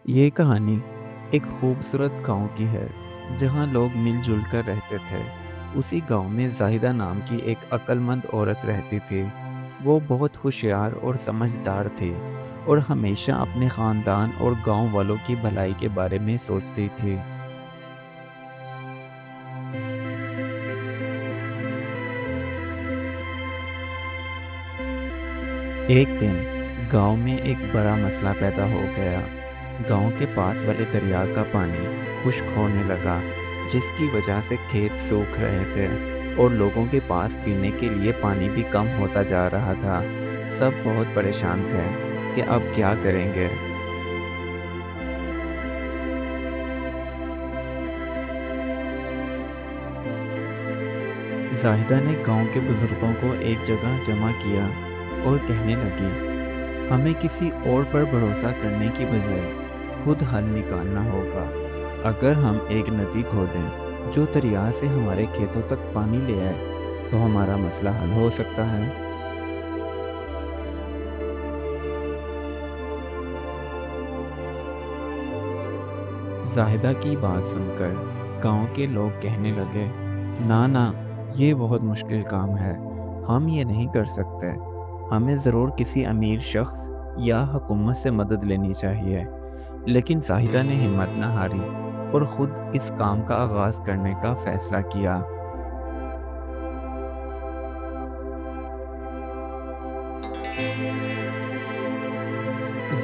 یہ کہانی ایک خوبصورت گاؤں کی ہے جہاں لوگ مل جل کر رہتے تھے۔ اسی گاؤں میں زاہدہ نام کی ایک عقل مند عورت رہتی تھی۔ وہ بہت ہوشیار اور سمجھدار تھی اور ہمیشہ اپنے خاندان اور گاؤں والوں کی بھلائی کے بارے میں سوچتی تھی۔ ایک دن گاؤں میں ایک بڑا مسئلہ پیدا ہو گیا۔ گاؤں کے پاس والے دریا کا پانی خشک ہونے لگا، جس کی وجہ سے کھیت سوکھ رہے تھے اور لوگوں کے پاس پینے کے لیے پانی بھی کم ہوتا جا رہا تھا۔ سب بہت پریشان تھے کہ اب کیا کریں گے۔ زاہدہ نے گاؤں کے بزرگوں کو ایک جگہ جمع کیا اور کہنے لگی، ہمیں کسی اور پر بھروسہ کرنے کی بجائے خود حل نکالنا ہوگا۔ اگر ہم ایک ندی کھودیں جو دریا سے ہمارے کھیتوں تک پانی لے آئے تو ہمارا مسئلہ حل ہو سکتا ہے۔ زاہدہ کی بات سن کر گاؤں کے لوگ کہنے لگے، نہ یہ بہت مشکل کام ہے، ہم یہ نہیں کر سکتے۔ ہمیں ضرور کسی امیر شخص یا حکومت سے مدد لینی چاہیے۔ لیکن زاہدہ نے ہمت نہ ہاری اور خود اس کام کا آغاز کرنے کا فیصلہ کیا۔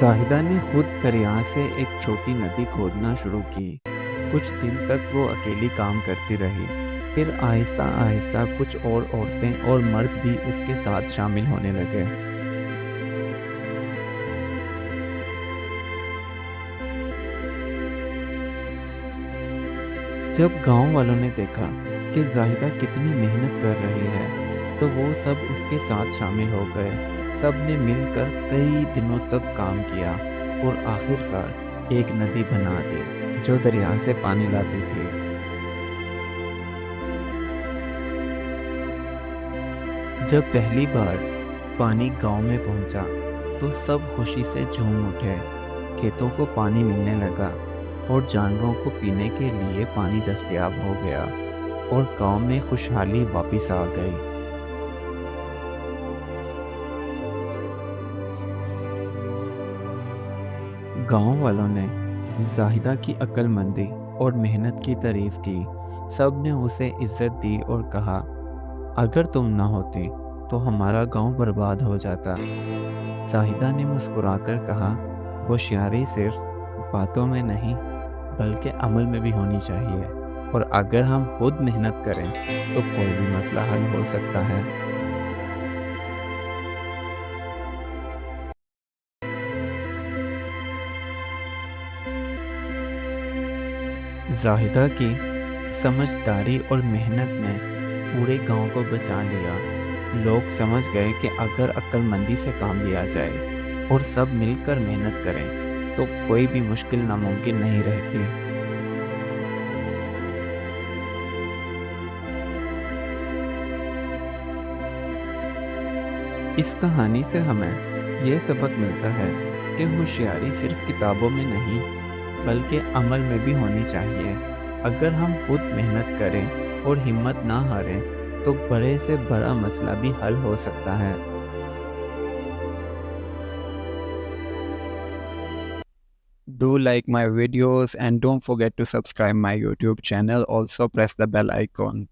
زاہدہ نے خود دریا سے ایک چھوٹی ندی کھودنا شروع کی۔ کچھ دن تک وہ اکیلی کام کرتی رہی، پھر آہستہ آہستہ کچھ اور عورتیں اور مرد بھی اس کے ساتھ شامل ہونے لگے۔ جب گاؤں والوں نے دیکھا کہ زاہدہ کتنی محنت کر رہی ہے تو وہ سب اس کے ساتھ شامل ہو گئے۔ سب نے مل کر کئی دنوں تک کام کیا اور آخر کار ایک ندی بنا دی جو دریا سے پانی لاتی تھی۔ جب پہلی بار پانی گاؤں میں پہنچا تو سب خوشی سے جھوم اٹھے۔ کھیتوں کو پانی ملنے لگا اور جانوروں کو پینے کے لیے پانی دستیاب ہو گیا اور گاؤں میں خوشحالی واپس آ گئی۔ گاؤں والوں نے زاہدہ کی عقل مندی اور محنت کی تعریف کی۔ سب نے اسے عزت دی اور کہا، اگر تم نہ ہوتی تو ہمارا گاؤں برباد ہو جاتا۔ زاہدہ نے مسکرا کر کہا، ہوشیاری صرف باتوں میں نہیں بلکہ عمل میں بھی ہونی چاہیے، اور اگر ہم خود محنت کریں تو کوئی بھی مسئلہ حل ہو سکتا ہے۔ زاہدہ کی سمجھداری اور محنت نے پورے گاؤں کو بچا لیا۔ لوگ سمجھ گئے کہ اگر عقل مندی سے کام لیا جائے اور سب مل کر محنت کریں تو کوئی بھی مشکل ناممکن نہیں رہتی۔ اس کہانی سے ہمیں یہ سبق ملتا ہے کہ ہوشیاری صرف کتابوں میں نہیں بلکہ عمل میں بھی ہونی چاہیے۔ اگر ہم خود محنت کریں اور ہمت نہ ہاریں تو بڑے سے بڑا مسئلہ بھی حل ہو سکتا ہے۔ Do like my videos and don't forget to subscribe my YouTube channel. Also press the bell icon.